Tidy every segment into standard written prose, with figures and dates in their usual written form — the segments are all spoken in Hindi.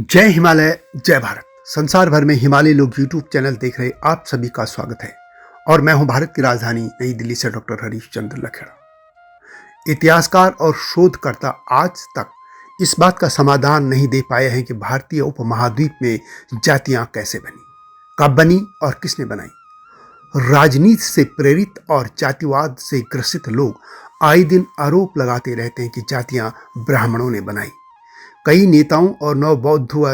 जय हिमालय जय भारत। संसार भर में हिमालय लोग यूट्यूब चैनल देख रहे आप सभी का स्वागत है और मैं हूं भारत की राजधानी नई दिल्ली से डॉक्टर हरीश चंद्र लखेड़ा। इतिहासकार और शोधकर्ता आज तक इस बात का समाधान नहीं दे पाए हैं कि भारतीय उपमहाद्वीप में जातियां कैसे बनी, कब बनी और किसने बनाई। राजनीति से प्रेरित और जातिवाद से ग्रसित लोग आए दिन आरोप लगाते रहते हैं कि जातियां ब्राह्मणों ने बनाई। कई नेताओं और नवबौद्ध व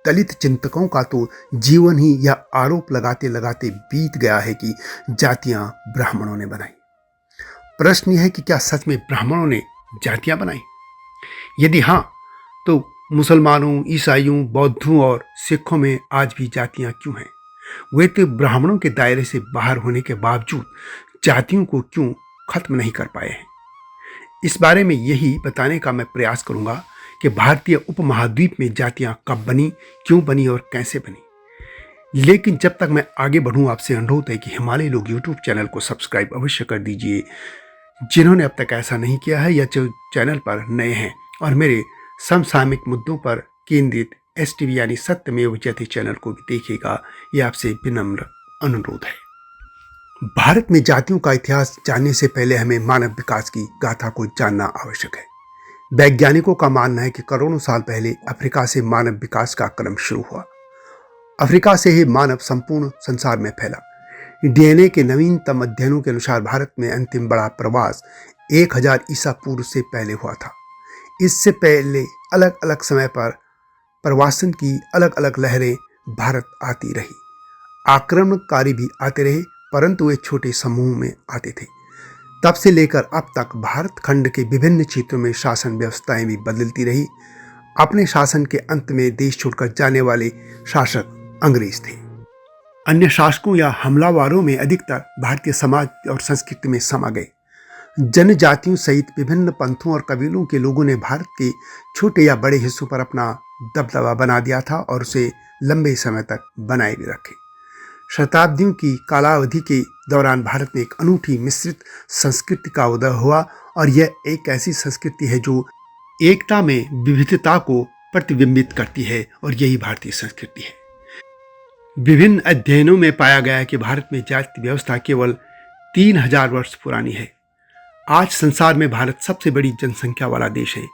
दलित चिंतकों का तो जीवन ही यह आरोप लगाते लगाते बीत गया है कि जातियां ब्राह्मणों ने बनाई। प्रश्न यह है कि क्या सच में ब्राह्मणों ने जातियां बनाई? यदि हां, तो मुसलमानों, ईसाइयों, बौद्धों और सिखों में आज भी जातियां क्यों हैं? वे तो ब्राह्मणों के दायरे से बाहर होने के बावजूद जातियों को क्यों खत्म नहीं कर पाए हैं? इस बारे में यही बताने का मैं प्रयास करूंगा कि भारतीय उपमहाद्वीप में जातियां कब बनी, क्यों बनी और कैसे बनी। लेकिन जब तक मैं आगे बढ़ूं, आपसे अनुरोध है कि हिमालय लोग यूट्यूब चैनल को सब्सक्राइब अवश्य कर दीजिए जिन्होंने अब तक ऐसा नहीं किया है या जो चैनल पर नए हैं, और मेरे समसामयिक मुद्दों पर केंद्रित STV यानी सत्यमेव जयते चैनल को भी देखिएगा। यह आपसे विनम्र अनुरोध है। भारत में जातियों का इतिहास जानने से पहले हमें मानव विकास की गाथा को जानना आवश्यक है। वैज्ञानिकों का मानना है कि करोड़ों साल पहले अफ्रीका से मानव विकास का क्रम शुरू हुआ। अफ्रीका से ही मानव संपूर्ण संसार में फैला। DNA के नवीनतम अध्ययनों के अनुसार भारत में अंतिम बड़ा प्रवास 1000 ईसा पूर्व से पहले हुआ था। इससे पहले अलग अलग समय पर प्रवासन की अलग अलग लहरें भारत आती रही। आक्रमणकारी भी आते रहे, परंतु वे छोटे समूह में आते थे। तब से लेकर अब तक भारत खंड के विभिन्न क्षेत्रों में शासन व्यवस्थाएं भी बदलती रही। अपने शासन के अंत में देश छोड़कर जाने वाले शासक अंग्रेज थे। अन्य शासकों या हमलावरों में अधिकतर भारतीय समाज और संस्कृति में समा गए। जनजातियों सहित विभिन्न पंथों और कबीलों के लोगों ने भारत के छोटे या बड़े हिस्सों पर अपना दबदबा बना दिया था और उसे लंबे समय तक बनाए भी रखे। शताब्दियों की कालावधि के दौरान भारत में एक अनूठी मिश्रित संस्कृति का उदय हुआ, और यह एक ऐसी संस्कृति है जो एकता में विविधता को प्रतिबिंबित करती है, और यही भारतीय संस्कृति है। विभिन्न अध्ययनों में पाया गया है कि भारत में जाति व्यवस्था केवल 3000 वर्ष पुरानी है। आज संसार में भारत सबसे बड़ी जनसंख्या वाला देश है।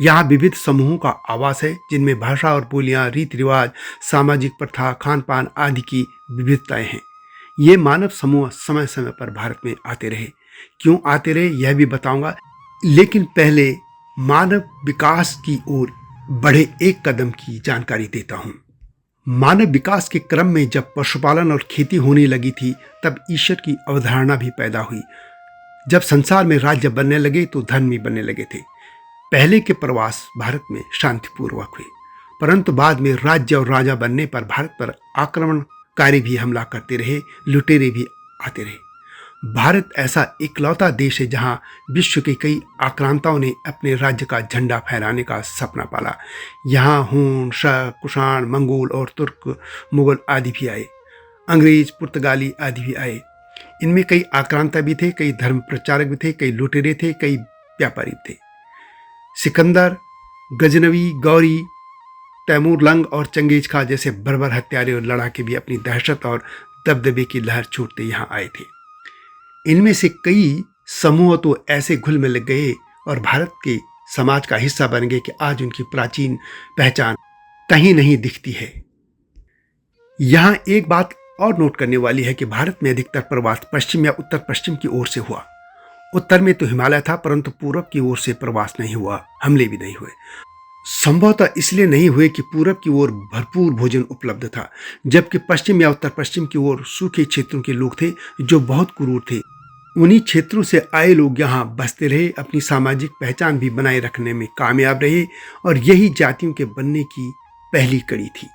यहाँ विविध समूहों का आवास है, जिनमें भाषा और बोलियां, रीति रिवाज, सामाजिक प्रथा, खान पान आदि की विविधताएं हैं। ये मानव समूह समय समय पर भारत में आते रहे। क्यों आते रहे यह भी बताऊंगा, लेकिन पहले मानव विकास की ओर बढ़े एक कदम की जानकारी देता हूं। मानव विकास के क्रम में जब पशुपालन और खेती होने लगी थी, तब ईश्वर की अवधारणा भी पैदा हुई। जब संसार में राज्य बनने लगे तो धर्म भी बनने लगे थे। पहले के प्रवास भारत में शांतिपूर्वक हुए, परंतु बाद में राज्य और राजा बनने पर भारत पर आक्रमणकारी भी हमला करते रहे, लुटेरे भी आते रहे। भारत ऐसा इकलौता देश है जहां विश्व के कई आक्रांताओं ने अपने राज्य का झंडा फहराने का सपना पाला। यहाँ हूण, शक, कुषाण, मंगोल और तुर्क, मुगल आदि भी आए। अंग्रेज, पुर्तगाली आदि भी आए। इनमें कई आक्रांता भी थे, कई धर्म प्रचारक भी थे, कई लुटेरे थे, कई व्यापारी थे। सिकंदर, गजनवी, गौरी, तैमूर लंग और चंगेज खां जैसे बर्बर हत्यारे और लड़ाके भी अपनी दहशत और दबदबे की लहर छोड़ते यहाँ आए थे। इनमें से कई समूह तो ऐसे घुल मिल गए और भारत के समाज का हिस्सा बन गए कि आज उनकी प्राचीन पहचान कहीं नहीं दिखती है। यहाँ एक बात और नोट करने वाली है कि भारत में अधिकतर प्रवास पश्चिम या उत्तर पश्चिम की ओर से हुआ। उत्तर में तो हिमालय था, परंतु पूर्व की ओर से प्रवास नहीं हुआ, हमले भी नहीं हुए। संभवतः इसलिए नहीं हुए कि पूरब की ओर भरपूर भोजन उपलब्ध था, जबकि पश्चिम या उत्तर पश्चिम की ओर सूखे क्षेत्रों के लोग थे जो बहुत क्रूर थे। उन्हीं क्षेत्रों से आए लोग यहाँ बसते रहे, अपनी सामाजिक पहचान भी बनाए रखने में कामयाब रहे, और यही जातियों के बनने की पहली कड़ी थी।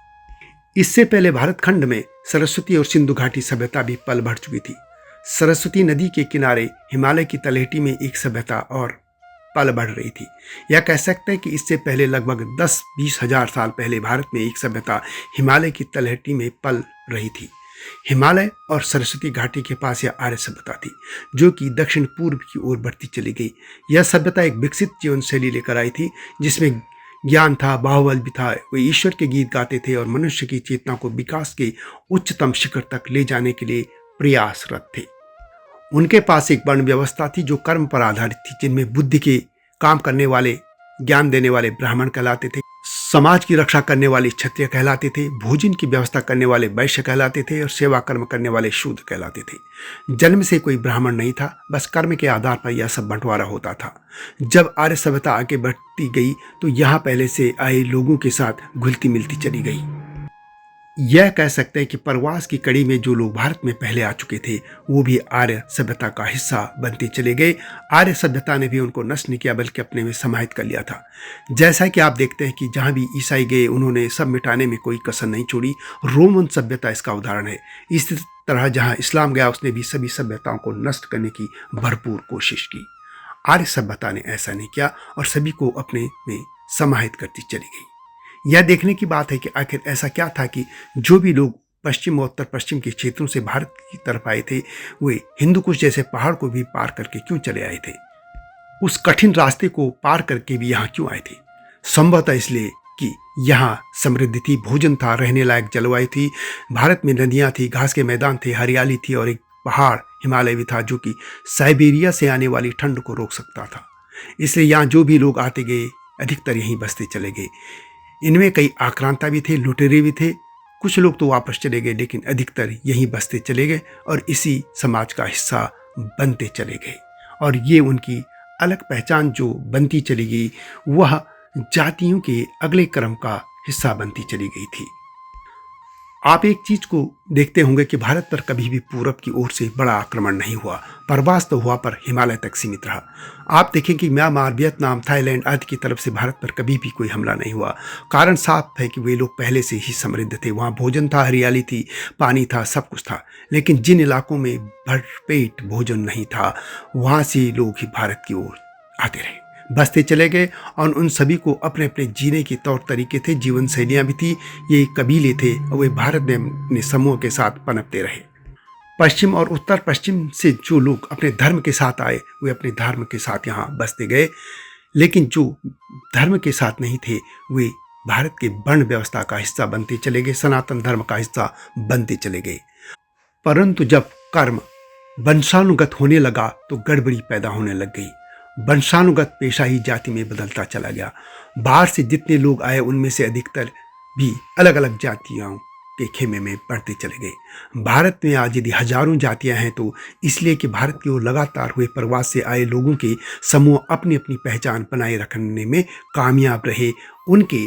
इससे पहले भारत खंड में सरस्वती और सिंधु घाटी सभ्यता भी पल बढ़ चुकी थी। सरस्वती नदी के किनारे हिमालय की तलहटी में एक सभ्यता और पल बढ़ रही थी। यह कह सकते हैं कि इससे पहले लगभग 10-20 हजार साल पहले भारत में एक सभ्यता हिमालय की तलहटी में पल रही थी। हिमालय और सरस्वती घाटी के पास यह आर्य सभ्यता थी, जो कि दक्षिण पूर्व की ओर बढ़ती चली गई। यह सभ्यता एक विकसित जीवन शैली लेकर आई थी, जिसमें ज्ञान था, बाहुबल भी था। वे ईश्वर के गीत गाते थे और मनुष्य की चेतना को विकास के उच्चतम शिखर तक ले जाने के लिए प्रयासरत थे। उनके पास एक वर्ण व्यवस्था थी जो कर्म पर आधारित थी, जिनमें बुद्धि के काम करने वाले, ज्ञान देने वाले ब्राह्मण कहलाते थे, समाज की रक्षा करने वाले क्षत्रिय कहलाते थे, भोजन की व्यवस्था करने वाले वैश्य कहलाते थे और सेवा कर्म करने वाले शूद्र कहलाते थे। जन्म से कोई ब्राह्मण नहीं था, बस कर्म के आधार पर यह सब बंटवारा होता था। जब आर्य सभ्यता आगे बढ़ती गई तो यहाँ पहले से आए लोगों के साथ घुलती मिलती चली गई। यह कह सकते हैं कि प्रवास की कड़ी में जो लोग भारत में पहले आ चुके थे वो भी आर्य सभ्यता का हिस्सा बनते चले गए। आर्य सभ्यता ने भी उनको नष्ट नहीं किया बल्कि अपने में समाहित कर लिया था। जैसा कि आप देखते हैं कि जहाँ भी ईसाई गए उन्होंने सब मिटाने में कोई कसर नहीं छोड़ी। रोमन सभ्यता इसका उदाहरण है। इस तरह जहाँ इस्लाम गया उसने भी सभी सभ्यताओं को नष्ट करने की भरपूर कोशिश की। आर्य सभ्यता ने ऐसा नहीं किया और सभी को अपने में समाहित करती चली गई। यह देखने की बात है कि आखिर ऐसा क्या था कि जो भी लोग पश्चिम और उत्तर पश्चिम के क्षेत्रों से भारत की तरफ आए थे वे हिंदुकुश जैसे पहाड़ को भी पार करके क्यों चले आए थे? उस कठिन रास्ते को पार करके भी यहाँ क्यों आए थे? संभवतः इसलिए कि यहाँ समृद्धि थी, भोजन था, रहने लायक जलवायु थी, भारत में नदियाँ थी, घास के मैदान थे, हरियाली थी और एक पहाड़ हिमालय भी था जो कि साइबेरिया से आने वाली ठंड को रोक सकता था। इसलिए यहाँ जो भी लोग आते गए अधिकतर यहीं बसते चले गए। इनमें कई आक्रांता भी थे, लुटेरे भी थे। कुछ लोग तो वापस चले गए लेकिन अधिकतर यहीं बसते चले गए और इसी समाज का हिस्सा बनते चले गए। और ये उनकी अलग पहचान जो बनती चली गई वह जातियों के अगले क्रम का हिस्सा बनती चली गई थी। आप एक चीज को देखते होंगे कि भारत पर कभी भी पूरब की ओर से बड़ा आक्रमण नहीं हुआ। प्रवास तो हुआ पर हिमालय तक सीमित रहा। आप देखें कि म्यांमार, वियतनाम, थाईलैंड आदि की तरफ से भारत पर कभी भी कोई हमला नहीं हुआ। कारण साफ है कि वे लोग पहले से ही समृद्ध थे। वहाँ भोजन था, हरियाली थी, पानी था, सब कुछ था। लेकिन जिन इलाकों में भरपेट भोजन नहीं था वहाँ से लोग ही भारत की ओर आते रहे, बसते चले गए और उन सभी को अपने अपने जीने के तौर तरीके थे, जीवन शैलियाँ भी थी। ये कबीले थे और वे भारत में अपने समूह के साथ पनपते रहे। पश्चिम और उत्तर पश्चिम से जो लोग अपने धर्म के साथ आए वे अपने धर्म के साथ यहाँ बसते गए, लेकिन जो धर्म के साथ नहीं थे वे भारत के वर्ण व्यवस्था का हिस्सा बनते चले गए, सनातन धर्म का हिस्सा बनते चले गए। परंतु जब कर्म वंशानुगत होने लगा तो गड़बड़ी पैदा होने लग गई। वंशानुगत पेशा ही जाति में बदलता चला गया। बाहर से जितने लोग आए उनमें से अधिकतर भी अलग अलग जातियों के खेमे में बढ़ते चले गए। भारत में आज यदि हजारों जातियां हैं तो इसलिए कि भारत की ओर लगातार हुए प्रवास से आए लोगों के समूह अपनी अपनी पहचान बनाए रखने में कामयाब रहे। उनके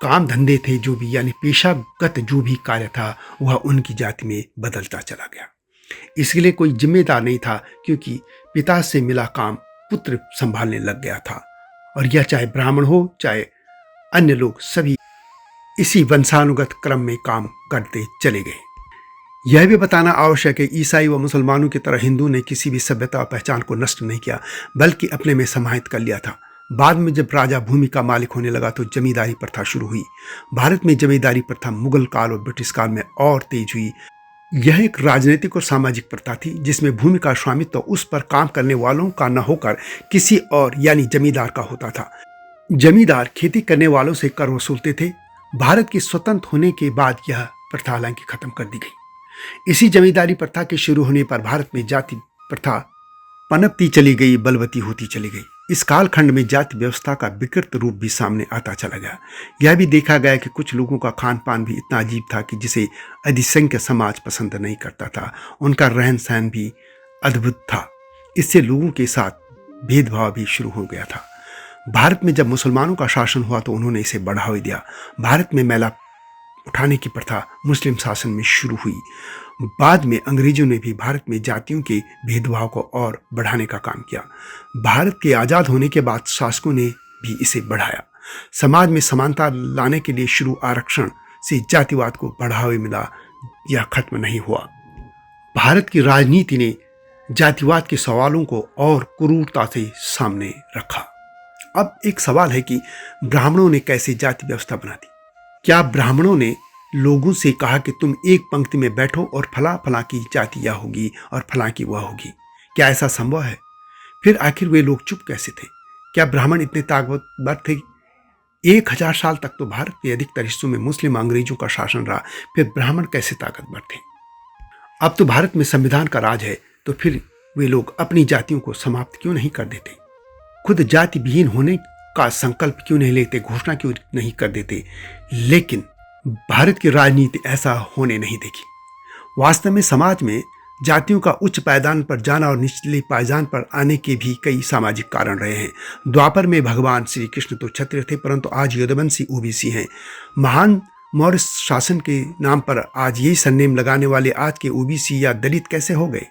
काम धंधे थे जो भी, यानी पेशागत जो भी कार्य था वह उनकी जाति में बदलता चला गया। इसके लिए कोई जिम्मेदार नहीं था क्योंकि पिता से मिला काम पुत्र संभालने लग गया था। और यह चाहे ब्राह्मण हो चाहे अन्य लोग, सभी इसी वंशानुगत क्रम में काम करते चले गए। यह भी बताना आवश्यक है ईसाई व मुसलमानों की तरह हिंदू ने किसी भी सभ्यता और पहचान को नष्ट नहीं किया बल्कि अपने में समाहित कर लिया था। बाद में जब राजा भूमि का मालिक होने लगा तो जमींदारी प्रथा शुरू हुई। भारत में जमींदारी प्रथा मुगल काल और ब्रिटिश काल में और तेज हुई। यह एक राजनीतिक और सामाजिक प्रथा थी जिसमें भूमि का स्वामित्व उस पर काम करने वालों का न होकर किसी और यानी जमींदार का होता था। जमींदार खेती करने वालों से कर वसूलते थे। भारत के स्वतंत्र होने के बाद यह प्रथा हालांकि खत्म कर दी गई। इसी जमींदारी प्रथा के शुरू होने पर भारत में जाति प्रथा पनपती चली गई, बलवती होती चली गई। इस कालखंड में जाति व्यवस्था का विकृत रूप भी सामने आता चला गया। यह भी देखा गया कि कुछ लोगों का खान पान भी इतना अजीब था कि जिसे अधिसंख्य समाज पसंद नहीं करता था। उनका रहन सहन भी अद्भुत था। इससे लोगों के साथ भेदभाव भी शुरू हो गया था। भारत में जब मुसलमानों का शासन हुआ तो उन्होंने इसे बढ़ावा दिया। भारत में मैला उठाने की प्रथा मुस्लिम शासन में शुरू हुई। बाद में अंग्रेजों ने भी भारत में जातियों के भेदभाव को और बढ़ाने का काम किया। भारत के आज़ाद होने के बाद शासकों ने भी इसे बढ़ाया। समाज में समानता लाने के लिए शुरू आरक्षण से जातिवाद को बढ़ावा मिला, यह खत्म नहीं हुआ। भारत की राजनीति ने जातिवाद के सवालों को और क्रूरता से सामने रखा। अब एक सवाल है कि ब्राह्मणों ने कैसे जाति व्यवस्था बना दी? क्या ब्राह्मणों ने लोगों से कहा कि तुम एक पंक्ति में बैठो और फला फला की जाति यह होगी और फला की वह होगी? क्या ऐसा संभव है? फिर आखिर वे लोग चुप कैसे थे? क्या ब्राह्मण इतने ताकतवर थे 1000 साल तक तो भारत के अधिकतर हिस्सों में मुस्लिम अंग्रेजों का शासन रहा, फिर ब्राह्मण कैसे ताकतवर थे? अब तो भारत में संविधान का राज है, तो फिर वे लोग अपनी जातियों को समाप्त क्यों नहीं कर देते? खुद जाति विहीन होने का संकल्प क्यों नहीं लेते, घोषणा क्यों नहीं कर देते? लेकिन भारत की राजनीति ऐसा होने नहीं देगी। वास्तव में समाज में जातियों का उच्च पायदान पर जाना और निचले पायदान पर आने के भी कई सामाजिक कारण रहे हैं। द्वापर में भगवान श्री कृष्ण तो क्षत्रिय थे, परंतु आज यदुवंशी ओबीसी हैं। महान मौर्य शासन के नाम पर आज यही सरनेम लगाने वाले आज के ओबीसी या दलित कैसे हो गए?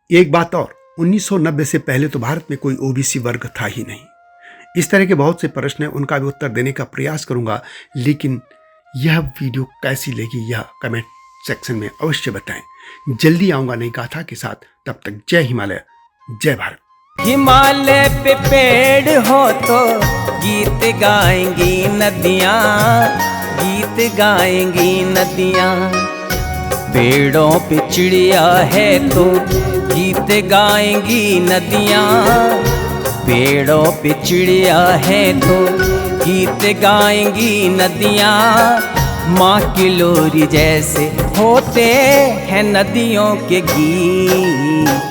एक बात और, 1990 से पहले तो भारत में कोई ओबीसी वर्ग था ही नहीं। इस तरह के बहुत से प्रश्न हैं, उनका भी उत्तर देने का प्रयास करूंगा, लेकिन यह वीडियो कैसी लगी यह कमेंट सेक्शन में अवश्य बताएं। जल्दी आऊंगा नई गाथा के साथ, तब तक जय हिमालय, जय भारत। हिमालय पे पेड़ हो तो गीत गाएंगी नदियाँ, गीत गाएंगी नदियाँ। पेड़ों पे चिड़िया है तो गीत गाएंगी नदियाँ, पेड़ों पे चिड़िया है तो गीत गाएंगी नदियाँ। माँ की लोरी जैसे होते हैं नदियों के गीत।